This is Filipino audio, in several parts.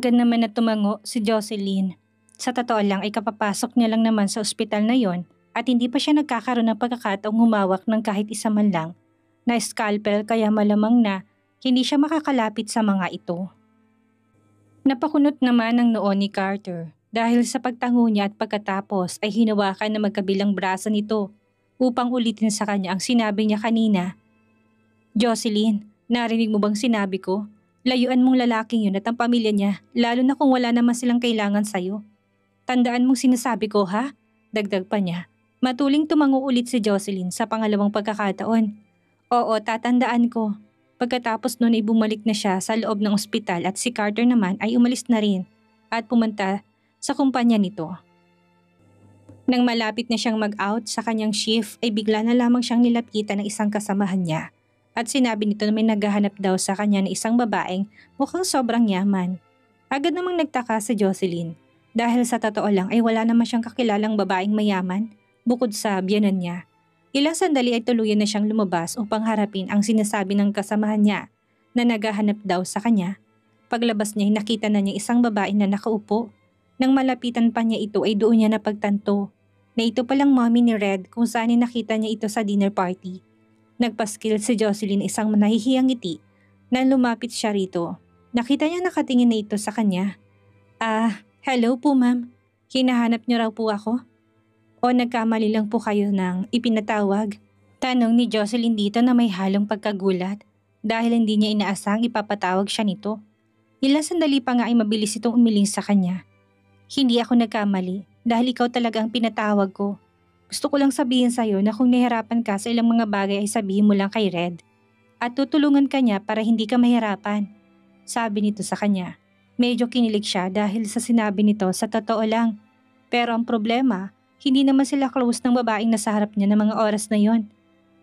Agad naman na tumango si Jocelyn. Sa totoo lang ay kapapasok niya lang naman sa ospital na yon at hindi pa siya nagkakaroon ng pagkakataong humawak ng kahit isa man lang na scalpel kaya malamang na hindi siya makakalapit sa mga ito. Napakunot naman ang noo ni Carter dahil sa pagtango niya at pagkatapos ay hinawakan na magkabilang braso nito upang ulitin sa kanya ang sinabi niya kanina. Jocelyn, narinig mo bang sinabi ko? Layuan mong lalaking yun at ang pamilya niya, lalo na kung wala naman silang kailangan sa'yo. Tandaan mong sinasabi ko ha? Dagdag pa niya. Matuling tumango ulit si Jocelyn sa pangalawang pagkakataon. Oo, tatandaan ko. Pagkatapos noon ay bumalik na siya sa loob ng ospital at si Carter naman ay umalis na rin at pumunta sa kumpanya nito. Nang malapit na siyang mag-out sa kanyang shift ay bigla na lamang siyang nilapitan ng isang kasamahan niya at sinabi nito na may naghahanap daw sa kanya ng isang babaeng mukhang sobrang yaman. Agad namang nagtaka si Jocelyn dahil sa totoo lang ay wala naman siyang kakilalang babaeng mayaman bukod sa biyenan niya. Ilang sandali ay tuluyan na siyang lumabas upang harapin ang sinasabi ng kasamahan niya na naghahanap daw sa kanya. Paglabas niya ay nakita na niya isang babae na nakaupo. Nang malapitan pa niya ito ay doon niya napagtanto na ito palang mommy ni Red kung saan nakita niya ito sa dinner party. Nagpaskil si Jocelyn isang nahihiyang ngiti na lumapit siya rito. Nakita niya nakatingin na ito sa kanya. Hello po ma'am. Hinahanap niyo raw po ako? O nagkamali lang po kayo ng ipinatawag? Tanong ni Jocelyn dito na may halong pagkagulat dahil hindi niya inaasang ipapatawag siya nito. Ilang sandali pa nga ay mabilis itong umiling sa kanya. Hindi ako nagkamali dahil ikaw talaga ang pinatawag ko. Gusto ko lang sabihin sa'yo na kung nahirapan ka sa ilang mga bagay ay sabihin mo lang kay Red. At tutulungan ka niya para hindi ka mahirapan. Sabi nito sa kanya. Medyo kinilig siya dahil sa sinabi nito sa totoo lang. Pero ang problema, hindi naman sila close ng babaeng nasa harap niya ng mga oras na yon.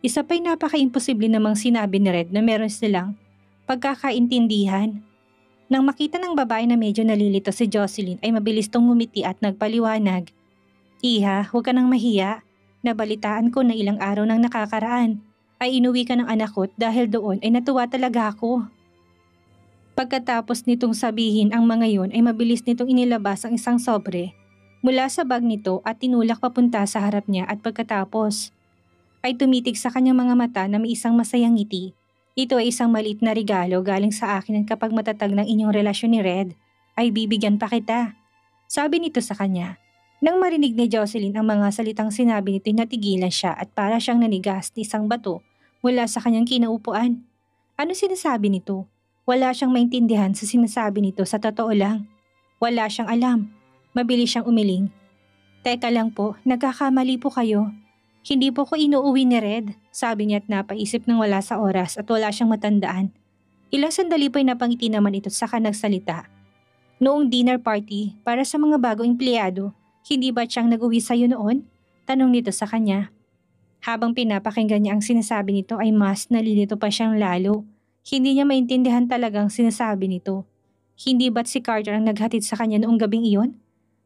Isa pa'y napaka-imposible namang sinabi ni Red na meron silang pagkakaintindihan. Nang makita ng babae na medyo nalilito si Jocelyn ay mabilis tong ngumiti at nagpaliwanag. Iha, huwag ka nang mahiya. Nabalitaan ko na ilang araw nang nakakaraan ay inuwi ka ng anak ko dahil doon ay natuwa talaga ako. Pagkatapos nitong sabihin ang mga yon ay mabilis nitong inilabas ang isang sobre mula sa bag nito at tinulak papunta sa harap niya at pagkatapos ay tumitig sa kanyang mga mata na may isang masayang ngiti. Ito ay isang maliit na regalo galing sa akin at kapag matatag ng inyong relasyon ni Red ay bibigyan pa kita. Sabi nito sa kanya. Nang marinig ni Jocelyn ang mga salitang sinabi nito natigilan siya at para siyang nanigas ni isang bato mula sa kanyang kinaupuan. Ano sinasabi nito? Wala siyang maintindihan sa sinasabi nito sa totoo lang. Wala siyang alam. Mabilis siyang umiling. Teka lang po, nagkakamali po kayo. Hindi po ko inuuwi ni Red, sabi niya at napaisip ng wala sa oras at wala siyang matandaan. Ilang sandali po'y napangiti naman ito saka nagsalita. Noong dinner party para sa mga bagong empleyado, hindi ba siyang nag-uwi sa'yo noon? Tanong nito sa kanya. Habang pinapakinggan niya ang sinasabi nito ay mas nalilito pa siyang lalo. Hindi niya maintindihan talagang sinasabi nito. Hindi ba't si Carter ang naghatid sa kanya noong gabing iyon?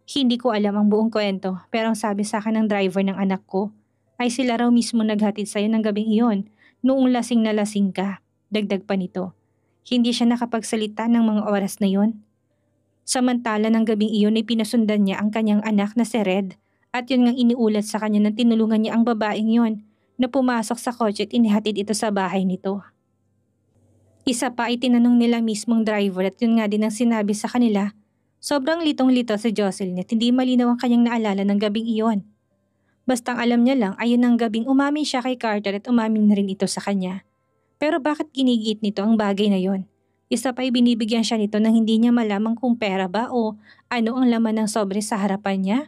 Hindi ko alam ang buong kwento pero ang sabi sa akin ng driver ng anak ko ay sila raw mismo naghatid sa'yo ng gabing iyon noong lasing na lasing ka. Dagdag pa nito. Hindi siya nakapagsalita ng mga oras na yon. Samantala ng gabing iyon ay pinasundan niya ang kanyang anak na si Red at yun ngang iniulat sa kanya nang tinulungan niya ang babaeng yon na pumasok sa kotse at inihatid ito sa bahay nito. Isa pa ay tinanong nila mismong driver at yun nga din ang sinabi sa kanila. Sobrang litong-lito si Jocelyn at hindi malinaw ang kanyang naalala ng gabing iyon. Bastang alam niya lang ay yun ang gabing umamin siya kay Carter at umamin na rin ito sa kanya. Pero bakit ginigit nito ang bagay na yon? Isa pa ay binibigyan siya nito nang hindi niya malamang kung pera ba o ano ang laman ng sobre sa harapan niya.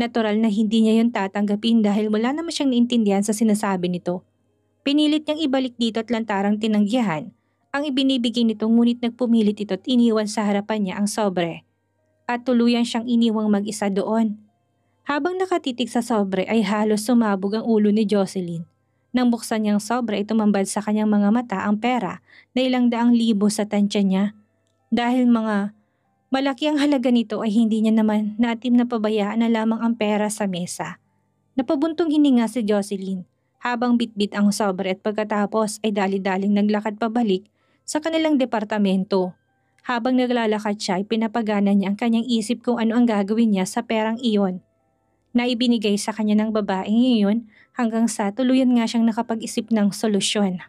Natural na hindi niya yon tatanggapin dahil wala naman siyang naintindihan sa sinasabi nito. Pinilit niyang ibalik dito at lantarang tinanggihan ang ibinibigay nito ngunit nagpumilit ito at iniwan sa harapan niya ang sobre. At tuluyan siyang iniwang mag-isa doon. Habang nakatitig sa sobre ay halos sumabog ang ulo ni Jocelyn. Nang buksan niyang sobre ay tumambad sa kanyang mga mata ang pera na ilang daang libo sa tansya niya. Dahil mga malaki ang halaga nito ay hindi niya naman natim na pabayaan na lamang ang pera sa mesa. Napabuntong hininga si Jocelyn habang bitbit ang sobre at pagkatapos ay dali-daling naglakad pabalik sa kanilang departamento. Habang naglalakad siya ay pinapagana niya ang kanyang isip kung ano ang gagawin niya sa perang iyon na ibinigay sa kanya ng babaeng iyon hanggang sa tuluyan nga siyang nakapag-isip ng solusyon.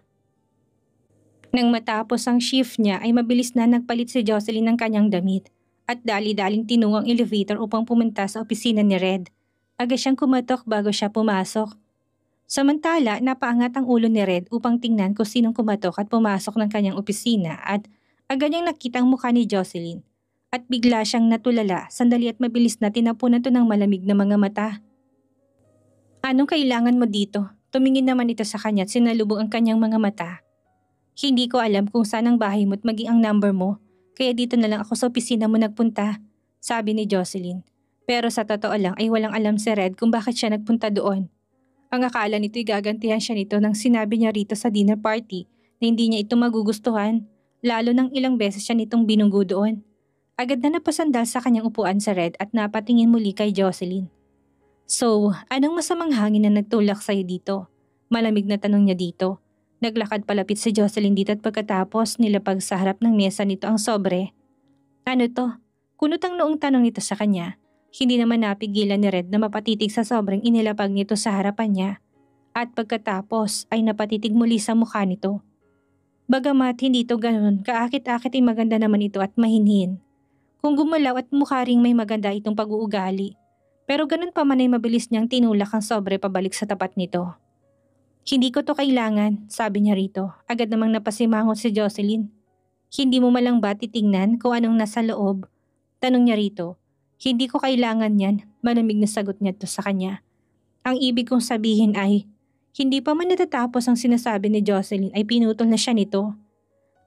Nang matapos ang shift niya ay mabilis na nagpalit si Jocelyn ng kanyang damit at dali-daling tinungo ang elevator upang pumunta sa opisina ni Red. Agad siyang kumatok bago siya pumasok. Samantala, napaangat ang ulo ni Red upang tingnan kung sinong kumatok at pumasok ng kanyang opisina at agad niyang nakita ang mukha ni Jocelyn. At bigla siyang natulala, sandali at mabilis na tinapunan to ng malamig na mga mata. Anong kailangan mo dito? Tumingin naman ito sa kanya at sinalubong ang kanyang mga mata. Hindi ko alam kung saan ang bahay mo at maging ang number mo, kaya dito na lang ako sa opisina mo nagpunta, sabi ni Jocelyn. Pero sa totoo lang ay walang alam si Red kung bakit siya nagpunta doon. Ang akala nito'y gagantihan siya nito nang sinabi niya rito sa dinner party na hindi niya ito magugustuhan, lalo nang ilang beses siya nitong binunggo doon. Agad na napasandal sa kanyang upuan sa Red at napatingin muli kay Jocelyn. So, anong masamang hangin na nagtulak sa'yo dito? Malamig na tanong niya dito. Naglakad palapit si Jocelyn dito at pagkatapos nilapag sa harap ng mesa nito ang sobre. Ano to? Kunot ang noong tanong nito sa kanya. Hindi naman napigilan ni Red na mapatitig sa sobrang inilapag nito sa harapan niya at pagkatapos ay napatitig muli sa mukha nito. Bagamat hindi ito ganun, kaakit-akit ay maganda naman ito at mahinhin. Kung gumalaw at mukha ring may maganda itong pag-uugali. Pero ganun pa man ay mabilis niyang tinulak ang sobre pabalik sa tapat nito. Hindi ko to kailangan, sabi niya rito. Agad namang napasimangot si Jocelyn. Hindi mo malang ba titingnan kung anong nasa loob? Tanong niya rito. Hindi ko kailangan yan, malamig na sagot niya to sa kanya. Ang ibig kong sabihin ay, hindi pa man natatapos ang sinasabi ni Jocelyn ay pinutol na siya nito.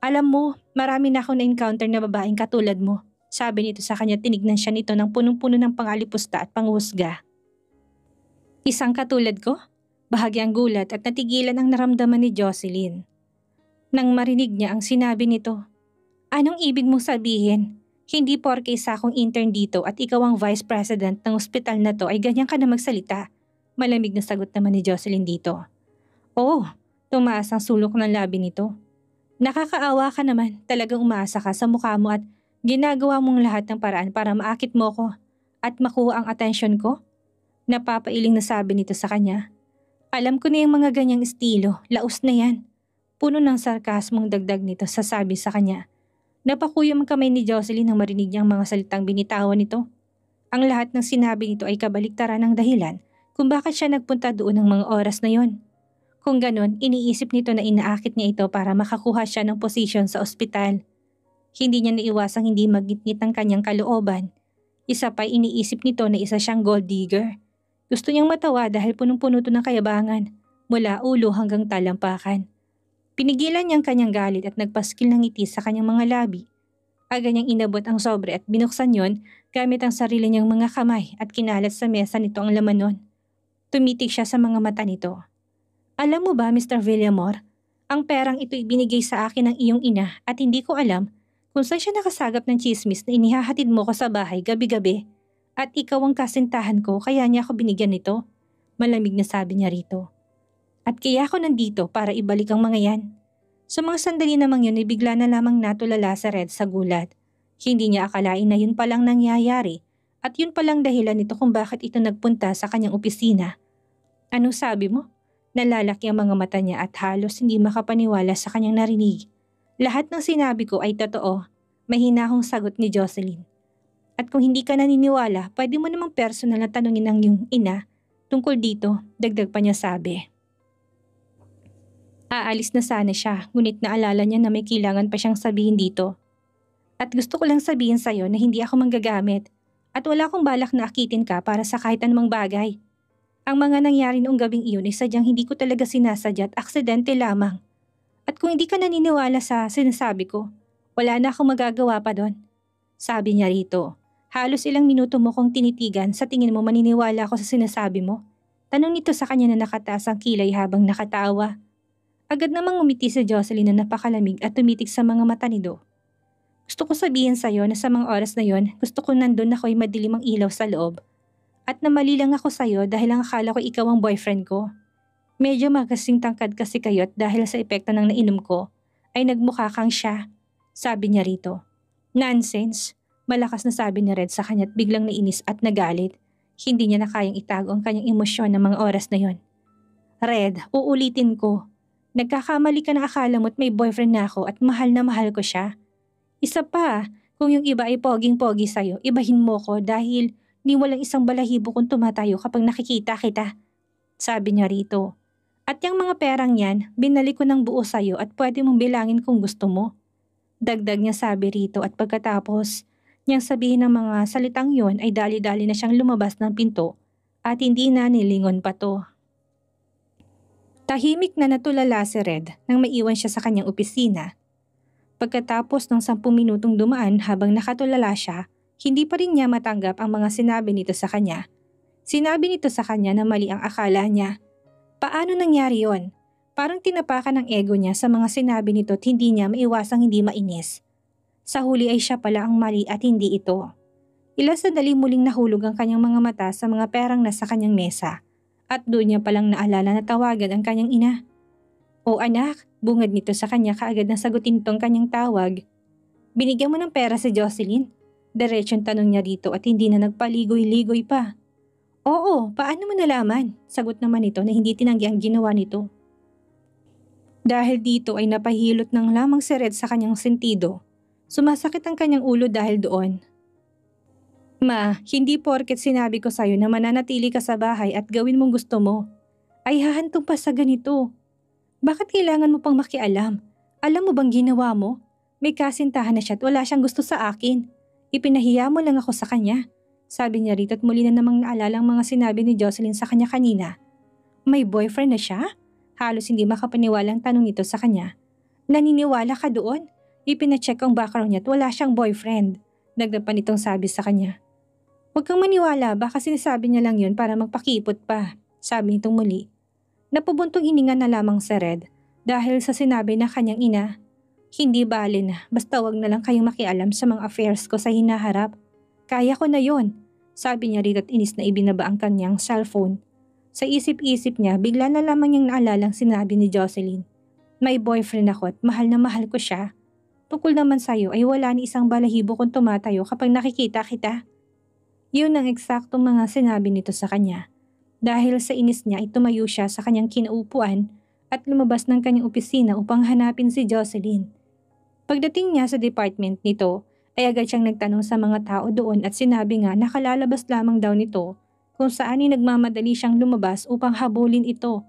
Alam mo, marami na akong na-encounter na babaeng katulad mo. Sabi nito sa kanya, tinignan siya nito ng punong-puno ng pangalipusta at panghusga. Isang katulad ko? Bahagyang gulat at natigilan ang naramdaman ni Jocelyn. Nang marinig niya ang sinabi nito, anong ibig mong sabihin? Hindi porke isa akong intern dito at ikaw ang vice president ng ospital na to ay ganyan ka na magsalita. Malamig na sagot naman ni Jocelyn dito. Oh, tumaas ang sulok ng labi nito. Nakakaawa ka naman, talagang umaasa ka sa mukha mo at ginagawa mong lahat ng paraan para maakit mo ko at makuha ang atensyon ko? Napapailing na sabi nito sa kanya. Alam ko na yung mga ganyang estilo, laos na yan. Puno ng sarkasmong dagdag nito sa sabi sa kanya. Napakuyom ang kamay ni Jocelyn nang marinig niyang mga salitang binitawan nito. Ang lahat ng sinabi nito ay kabaliktaran ng dahilan kung bakit siya nagpunta doon ng mga oras na yon. Kung ganon, iniisip nito na inaakit niya ito para makakuha siya ng posisyon sa ospital. Hindi niya naiwasang hindi magngit-ngit ang kanyang kalooban. Isa pa iniisip nito na isa siyang gold digger. Gusto niyang matawa dahil punong-puno ito ng kayabangan, mula ulo hanggang talampakan. Pinigilan niyang kanyang galit at nagpaskil ng ngiti sa kanyang mga labi. Agad niyang inabot ang sobre at binuksan yon gamit ang sarili niyang mga kamay at kinalat sa mesa nito ang laman nun. Tumitig siya sa mga mata nito. Alam mo ba, Mr. Villamor, ang perang ito ibinigay sa akin ng iyong ina at hindi ko alam kung saan siya nakasagap ng chismis na inihahatid mo ko sa bahay gabi-gabi. At ikaw ang kasintahan ko kaya niya ako binigyan nito. Malamig na sabi niya rito. At kaya ako nandito para ibalik ang mga yan. Sa mga sandali namang yun ay bigla na lamang natulala sa Red sa gulat. Hindi niya akalain na yun palang nangyayari at yun palang dahilan nito kung bakit ito nagpunta sa kanyang opisina. Anong sabi mo? Nalalaki ang mga mata niya at halos hindi makapaniwala sa kanyang narinig. Lahat ng sinabi ko ay totoo. Mahinahong sagot ni Jocelyn. At kung hindi ka naniniwala, pwede mo namang personal na tanungin ang iyong ina tungkol dito, dagdag pa niya sabi. Aalis na sana siya, ngunit naalala niya na may kailangan pa siyang sabihin dito. At gusto ko lang sabihin sa'yo na hindi ako manggagamit at wala akong balak na akitin ka para sa kahit anumang bagay. Ang mga nangyari noong gabing iyon ay sadyang hindi ko talaga sinasadya at aksidente lamang. At kung hindi ka naniniwala sa sinasabi ko, wala na akong magagawa pa doon. Sabi niya rito. Halos ilang minuto mo kong tinitigan, sa tingin mo maniniwala ako sa sinasabi mo? Tanong nito sa kanya na nakataas ang kilay habang nakatawa. Agad namang umiti si Jocelyn na napakalamig at tumitig sa mga mata ni Do. Gusto ko sabihin sa'yo na sa mga oras na yon, gusto ko nandun ako'y madilim ang ilaw sa loob. At namali lang ako sa'yo dahil ang akala ko ikaw ang boyfriend ko. Medyo magasing tangkad kasi kayo at dahil sa epekto ng nainom ko, ay nagmukha kang siya. Sabi niya rito. Nonsense! Malakas na sabi ni Red sa kanya at biglang nainis at nagalit. Hindi niya na kayang itago ang kanyang emosyon ng mga oras na yon. Red, uulitin ko. Nagkakamali ka na akala mo't may boyfriend na ako at mahal na mahal ko siya. Isa pa, kung yung iba ay poging-pogi sa'yo, ibahin mo ko dahil ni walang isang balahibo kung tumatayo kapag nakikita kita. Sabi niya rito. At yung mga perang yan, binalik ko ng buo sa'yo at pwede mong bilangin kung gusto mo. Dagdag niya sabi rito at pagkatapos niyang sabihin ng mga salitang yon ay dali-dali na siyang lumabas ng pinto at hindi na nilingon pa to. Tahimik na natulala si Red nang maiwan siya sa kanyang opisina. Pagkatapos ng 10 minutong dumaan habang nakatulala siya, hindi pa rin niya matanggap ang mga sinabi nito sa kanya. Sinabi nito sa kanya na mali ang akala niya. Paano nangyari yon? Parang tinapakan ng ego niya sa mga sinabi nito at hindi niya maiwasang hindi mainis. Sa huli ay siya pala ang mali at hindi ito. Ilang sandali muling nahulog ang kanyang mga mata sa mga perang nasa kanyang mesa. At doon niya palang naalala na tawagan ang kanyang ina. O anak, bungad nito sa kanya kaagad na sagutin itong kanyang tawag. Binigyan mo ng pera si Jocelyn? Diretsong tanong niya dito at hindi na nagpaligoy-ligoy pa. Oo, paano mo nalaman? Sagot naman ito na hindi tinanggi ang ginawa nito. Dahil dito ay napahilot ng lamang si Red sa kanyang sentido. Sumasakit ang kanyang ulo dahil doon. Ma, hindi porket sinabi ko sa'yo na mananatili ka sa bahay at gawin mong gusto mo, ay hahantong pa sa ganito. Bakit kailangan mo pang makialam? Alam mo bang ginawa mo? May kasintahan na siya at wala siyang gusto sa akin. Ipinahiya mo lang ako sa kanya. Sabi niya rito at muli na namang naalala ang mga sinabi ni Jocelyn sa kanya kanina. May boyfriend na siya? Halos hindi makapaniwalang tanong ito sa kanya. Naniniwala ka doon? Ipinacheck ang background niya at wala siyang boyfriend. Dagdag pa nitong sabi sa kanya. Huwag kang maniwala, baka sinasabi niya lang yun para magpakipot pa, sabi nitong muli. Napubuntong hininga na lamang si Red dahil sa sinabi na kanyang ina. Hindi bale na, basta wag na lang kayong makialam sa mga affairs ko sa hinaharap. Kaya ko na yon, sabi niya rito at inis na ibinaba ang kanyang cellphone. Sa isip-isip niya, bigla na lamang niyang naalalang sinabi ni Jocelyn. May boyfriend ako at mahal na mahal ko siya. Tungkol naman sa'yo ay wala ni isang balahibo kung tumatayo kapag nakikita kita. Yun ang eksaktong mga sinabi nito sa kanya. Dahil sa inis niya ay tumayo siya sa kanyang kinaupuan at lumabas ng kanyang opisina upang hanapin si Jocelyn. Pagdating niya sa department nito ay agad siyang nagtanong sa mga tao doon at sinabi nga na kalalabas lamang daw nito kung saan ay nagmamadali siyang lumabas upang habulin ito.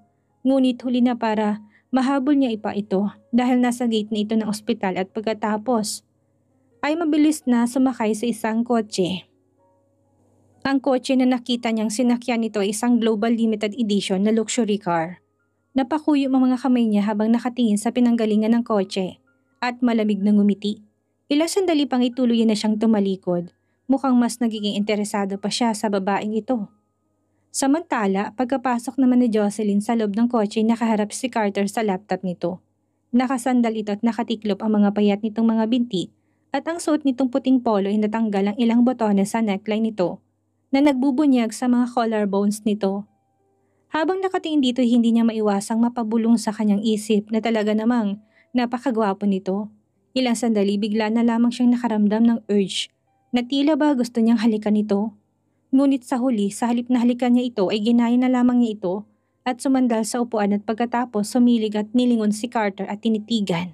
Ngunit huli na para mahabol niya ipa ito dahil nasa gate na ito ng ospital at pagkatapos ay mabilis na sumakay sa isang kotse. Ang kotse na nakita niyang sinakyan nito ay isang Global Limited Edition na luxury car. Napakuyo ang mga kamay niya habang nakatingin sa pinanggalingan ng kotse at malamig na ngumiti. Ilang sandali pang ituloy na siyang tumalikod. Mukhang mas nagiging interesado pa siya sa babaeng ito. Samantala, pagkapasok naman ni Jocelyn sa loob ng kotse nakaharap si Carter sa laptop nito. Nakasandal ito at nakatiklop ang mga payat nitong mga binti at ang suot nitong puting polo ay natanggal ang ilang botones sa neckline nito na nagbubunyag sa mga collarbones nito. Habang nakatingin dito hindi niya maiwasang mapabulong sa kanyang isip na talaga namang napakagwapo nito. Ilang sandali bigla na lamang siyang nakaramdam ng urge na tila ba gusto niyang halikan ito. Ngunit sa huli, sa halip na halikan niya ito ay ginaya na lamang niya ito at sumandal sa upuan at pagkatapos sumilig at nilingon si Carter at tinitigan.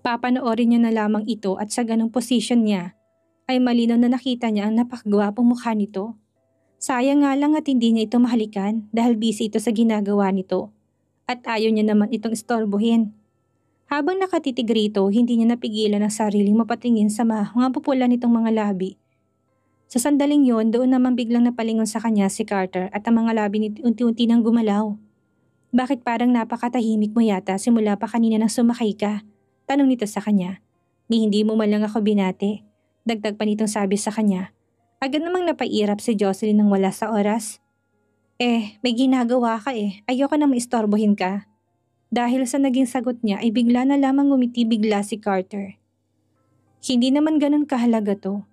Papanoorin niya na lamang ito at sa ganong posisyon niya ay malinaw na nakita niya ang napakagwapong mukha nito. Sayang nga lang at hindi niya ito mahalikan dahil busy ito sa ginagawa nito at ayaw niya naman itong istorbohin. Habang nakatitig rito, hindi niya napigilan ang sariling mapatingin sa mga pupula nitong mga labi. Sa sandaling yon, doon naman biglang napalingon sa kanya si Carter at ang mga labi nito unti-unti nang gumalaw. Bakit parang napakatahimik mo yata simula pa kanina nang sumakay ka? Tanong nito sa kanya. Ni hindi mo man lang ako binate. Dagdag pa nitong sabi sa kanya. Agad namang napairap si Jocelyn nang wala sa oras. May ginagawa ka Ayoko na maistorbohin ka. Dahil sa naging sagot niya ay bigla na lamang ngumiti bigla si Carter. Hindi naman ganun kahalaga to.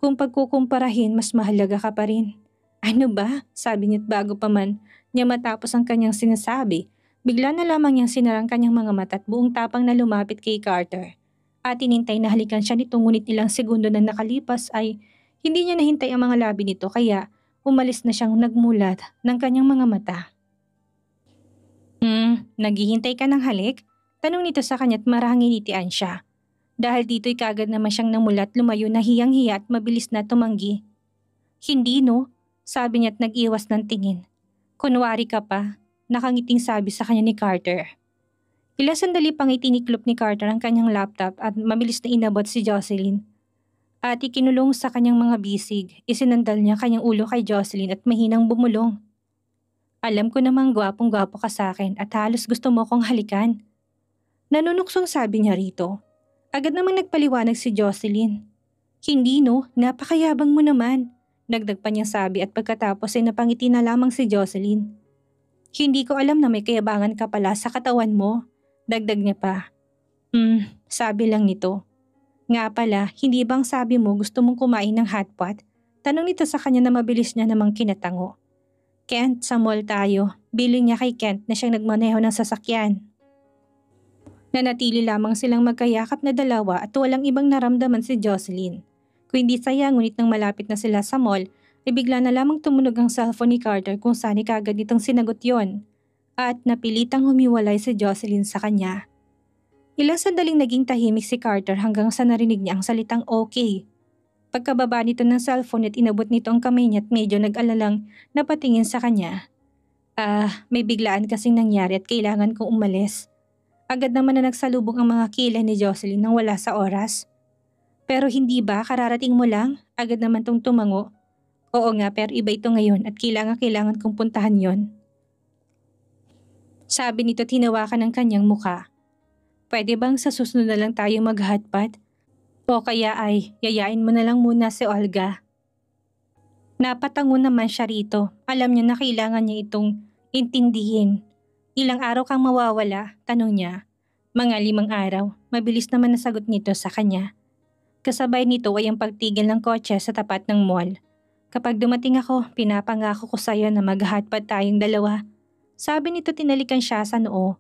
Kung pagkukumparahin mas mahalaga ka pa rin. Ano ba? Sabi niya't bago pa man niya matapos ang kanyang sinasabi, bigla na lamang niyang sinarang kanyang mga mata at buong tapang na lumapit kay Carter. At inintay na halikan siya nito ngunit ilang segundo na nakalipas ay hindi niya nahintay ang mga labi nito kaya umalis na siyang nagmulat ng kanyang mga mata. Naghihintay ka ng halik? Tanong nito sa kanya't marahang initian siya. Dahil dito'y kagad naman siyang namulat lumayo na hiyang-hiya at mabilis na tumanggi. Hindi no, sabi niya't nag-iwas ng tingin. Kunwari ka pa, nakangiting sabi sa kanya ni Carter. Ilang sandali pang itiniklop ni Carter ang kanyang laptop at mabilis na inabot si Jocelyn. At ikinulong sa kanyang mga bisig, isinandal niya kanyang ulo kay Jocelyn at mahinang bumulong. Alam ko namang gwapong-gwapo ka sa akin at halos gusto mo kong halikan. Nanunuksong sabi niya rito. Agad namang nagpaliwanag si Jocelyn. Hindi no, napakayabang mo naman. Dagdag pa niyang sabi at pagkatapos ay napangiti na lamang si Jocelyn. Hindi ko alam na may kayabangan ka pala sa katawan mo. Dagdag niya pa. Sabi lang nito. Nga pala, hindi bang sabi mo gusto mong kumain ng hotpot? Tanong nito sa kanya na mabilis niya namang kinatango. Kent, sa mall tayo. Bilin niya kay Kent na siyang nagmaneho ng sasakyan. Nanatili lamang silang magkayakap na dalawa at walang ibang naramdaman si Jocelyn. Kung hindi saya ngunit nang malapit na sila sa mall, ay bigla na lamang tumunog ang cellphone ni Carter kung saan kagad nitong sinagot yon. At napilitang humiwalay si Jocelyn sa kanya. Ilang sandaling naging tahimik si Carter hanggang sa narinig niya ang salitang okay. Pagkababa nito ng cellphone at inabot nito ang kamay niya at medyo nag-alalang napatingin sa kanya. May biglaan kasing nangyari at kailangan kong umalis. Agad naman na nagsalubong ang mga kilay ni Jocelyn nang wala sa oras. Pero hindi ba kararating mo lang? Agad naman tong tumango. Oo nga pero iba ito ngayon at kailangan kong puntahan yon. Sabi nito tinawakan ng kanyang muka. Pwede bang sa susunod na lang tayo mag-hotpot? O kaya ay yayain mo na lang muna si Olga. Napatango naman siya rito. Alam niya na kailangan niya itong intindihin. Ilang araw kang mawawala? Tanong niya. Mga 5 araw. Mabilis naman nasagot nito sa kanya. Kasabay nito ay ang pagtigil ng kotse sa tapat ng mall. Kapag dumating ako, pinapangako ko sa iyo na mag-hotpot tayong dalawa. Sabi nito tinalikan siya sa noo.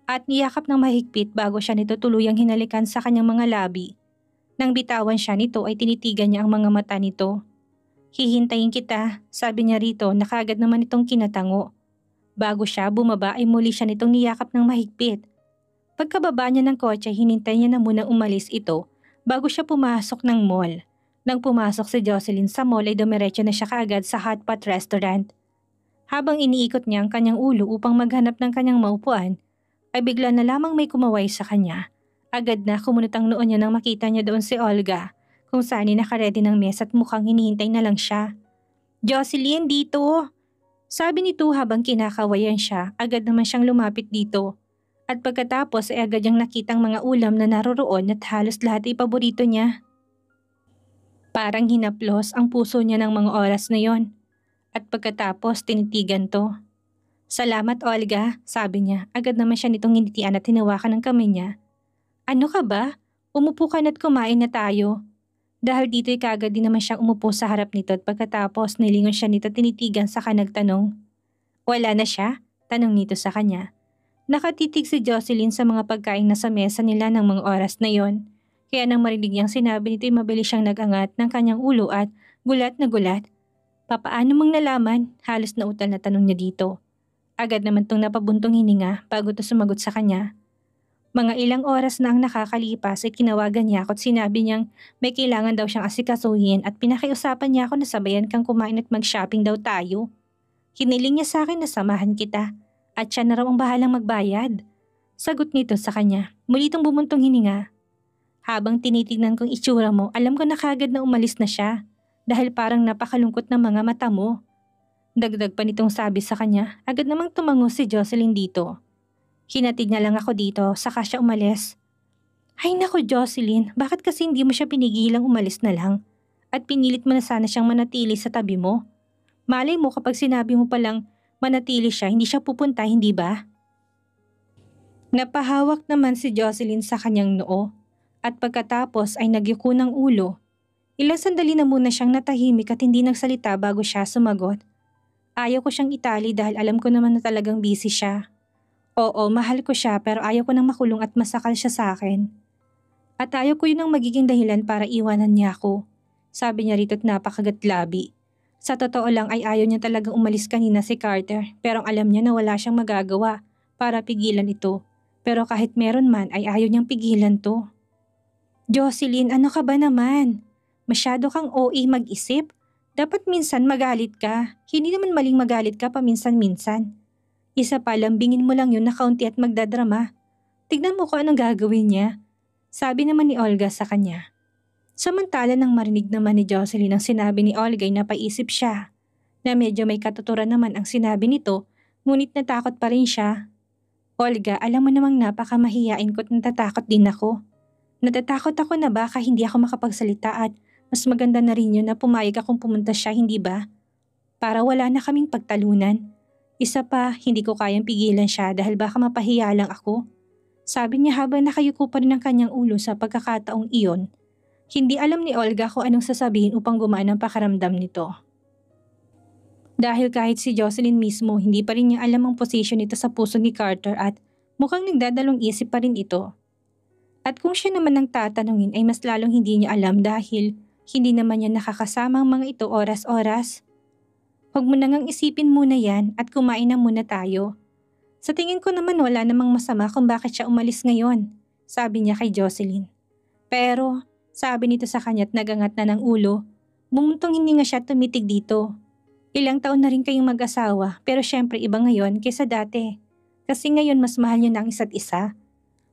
At niyakap ng mahigpit bago siya nito tuluyang hinalikan sa kanyang mga labi. Nang bitawan siya nito ay tinitigan niya ang mga mata nito. Hihintayin kita, sabi niya rito na kaagad naman itong kinatango. Bago siya bumaba ay muli siya nitong niyakap ng mahigpit. Pagkababa niya ng kotse hinintay niya na munang umalis ito bago siya pumasok ng mall. Nang pumasok si Jocelyn sa mall ay dumiretso na siya kaagad sa hotpot restaurant. Habang iniikot niya ang kanyang ulo upang maghanap ng kanyang maupuan, ay bigla na lamang may kumaway sa kanya. Agad na kumunot ang noo niya nang makita niya doon si Olga, kung saan nakaredy ng mesa at mukhang hinihintay na lang siya. Jocelyn, dito! Sabi nito habang kinakawayan siya, agad naman siyang lumapit dito. At pagkatapos ay agad niyang nakitang mga ulam na naroroon at halos lahat ay paborito niya. Parang hinaplos ang puso niya ng mga oras na yon. At pagkatapos tinitigan to. Salamat Olga, sabi niya. Agad naman siya nitong hinitian at hinawakan ng kamay niya. Ano ka ba? Umupo ka na't kumain na tayo. Dahil dito'y kagad din naman siyang umupo sa harap nito at pagkatapos nilingon siya nito tinitigan saka nagtanong. Wala na siya? Tanong nito sa kanya. Nakatitig si Jocelyn sa mga pagkain na sa mesa nila ng mga oras na yon. Kaya nang marinig niyang sinabi nito'y mabilis siyang nagangat ng kanyang ulo at gulat na gulat. Papaano mong nalaman? Halos nautal na tanong niya dito. Agad naman tong napabuntong hininga bago to sumagot sa kanya. Mga ilang oras na ang nakakalipas ay tinawagan niya ako at sinabi niyang may kailangan daw siyang asikasuhin at pinakiusapan niya ako na sabayan kang kumain at mag-shopping daw tayo. Hiniling niya sa akin na samahan kita at siya na raw ang bahalang magbayad. Sagot nito sa kanya, muli itong bumuntong hininga. Habang tinitignan kong itsura mo, alam ko na kagad na umalis na siya dahil parang napakalungkot ng mga mata mo. Dagdag pa nitong sabi sa kanya, agad namang tumango si Jocelyn dito. Hinatid niya lang ako dito, saka siya umalis. Ay naku Jocelyn, bakit kasi hindi mo siya pinigilang umalis na lang? At pinilit mo na sana siyang manatili sa tabi mo? Malay mo kapag sinabi mo palang manatili siya, hindi siya pupunta, hindi ba? Napahawak naman si Jocelyn sa kanyang noo. At pagkatapos ay nagyuko ng ulo. Ilang sandali na muna siyang natahimik at hindi nagsalita bago siya sumagot. Ayaw ko siyang itali dahil alam ko naman na talagang busy siya. Oo, mahal ko siya pero ayaw ko nang makulong at masakal siya sa akin. At ayaw ko yun ang magiging dahilan para iwanan niya ako. Sabi niya rito't napakagatlabi. Sa totoo lang ay ayaw niya talagang umalis kanina si Carter pero alam niya na wala siyang magagawa para pigilan ito. Pero kahit meron man ay ayaw niyang pigilan to. Jocelyn, ano ka ba naman? Masyado kang OA mag-isip. Dapat minsan magalit ka. Hindi naman maling magalit ka paminsan-minsan. Isa pa, lambingin mo lang yun na kaunti at magdadrama. Tignan mo kung anong gagawin niya. Sabi naman ni Olga sa kanya. Samantala nang marinig naman ni Jocelyn ang sinabi ni Olga ay napaisip siya. Na medyo may katuturan naman ang sinabi nito, ngunit natakot pa rin siya. Olga, alam mo namang napakamahiyain ko't natatakot din ako. Natatakot ako na baka hindi ako makapagsalita at mas maganda na rin yun na pumayag akong pumunta siya, hindi ba? Para wala na kaming pagtalunan. Isa pa, hindi ko kayang pigilan siya dahil baka mapahiya lang ako. Sabi niya habang nakayuko pa rin ang kanyang ulo sa pagkakataong iyon. Hindi alam ni Olga kung anong sasabihin upang gumaan ang pakaramdam nito. Dahil kahit si Jocelyn mismo, hindi pa rin niya alam ang posisyon nito sa puso ni Carter at mukhang nagdadalong isip pa rin ito. At kung siya naman ang tatanungin ay mas lalong hindi niya alam dahil hindi naman niya nakakasama ang mga ito oras-oras. Huwag mo nang isipin muna yan at kumain na muna tayo. Sa tingin ko naman wala namang masama kung bakit siya umalis ngayon, sabi niya kay Jocelyn. Pero, sabi nito sa kanya't nagangat na ng ulo, bumuntong hindi nga siya tumitig dito. Ilang taon na rin kayong mag-asawa pero syempre iba ngayon kaysa dati. Kasi ngayon mas mahal niyo na ang isa't isa.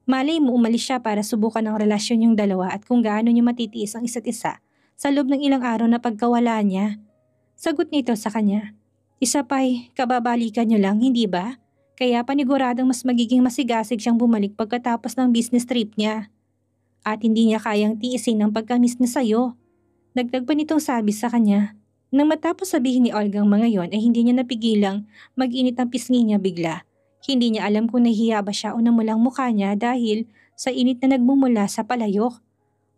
Malay mo umalis siya para subukan ang relasyon yung dalawa at kung gaano niyo matitiis ang isa't isa sa loob ng ilang araw na pagkawala niya. Sagot nito sa kanya. Isa pa'y kababalikan niyo lang, hindi ba? Kaya paniguradong mas magiging masigasig siyang bumalik pagkatapos ng business trip niya. At hindi niya kayang tiisin ang pagkamiss niya sa'yo. Dagdag pa nitong sabi sa kanya. Nang matapos sabihin ni Olga ang mga yon ay hindi niya napigilang mag-init ang pisngi niya bigla. Hindi niya alam kung nahihiya ba siya o namulang mukha niya dahil sa init na nagmumula sa palayok.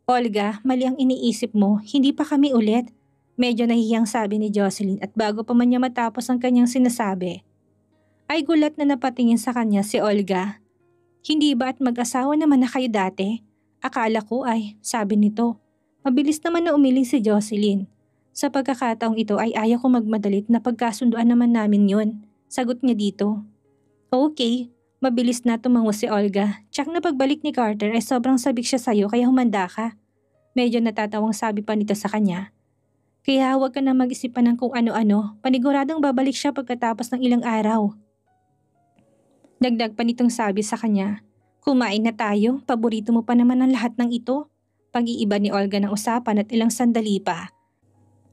Olga, mali ang iniisip mo, hindi pa kami ulit. Medyo nahihiyang sabi ni Jocelyn at bago pa man niya matapos ang kanyang sinasabi. Ay gulat na napatingin sa kanya si Olga. Hindi ba at mag-asawa naman na kayo dati? Akala ko ay, sabi nito. Mabilis naman na umiling si Jocelyn. Sa pagkakataong ito ay ayaw ko magmadalit na pagkasunduan naman namin yon. Sagot niya dito. Okay, mabilis na tumango si Olga. Tsak na pagbalik ni Carter ay sobrang sabik siya sa'yo kaya humanda ka. Medyo natatawang sabi pa nito sa kanya. Kaya huwag ka na mag-isipan ng kung ano-ano, paniguradong babalik siya pagkatapos ng ilang araw. Dagdag pa nitong sabi sa kanya, kumain na tayo, paborito mo pa naman ang lahat ng ito. Pag-iiba ni Olga ng usapan at ilang sandali pa.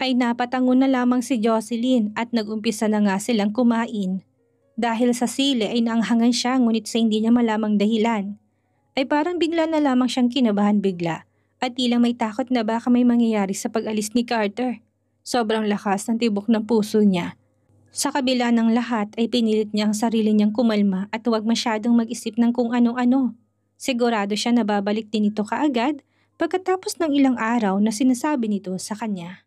Ay napatango na lamang si Jocelyn at nag-umpisa na nga silang kumain. Dahil sa sili ay naanghangan siya ngunit sa hindi niya malamang dahilan. Ay parang bigla na lamang siyang kinabahan bigla at tila may takot na baka may mangyayari sa pag-alis ni Carter. Sobrang lakas ng tibok ng puso niya. Sa kabila ng lahat ay pinilit niya ang sarili niyang kumalma at huwag masyadong mag-isip ng kung ano-ano. Sigurado siya na babalik din ito kaagad pagkatapos ng ilang araw na sinasabi nito sa kanya.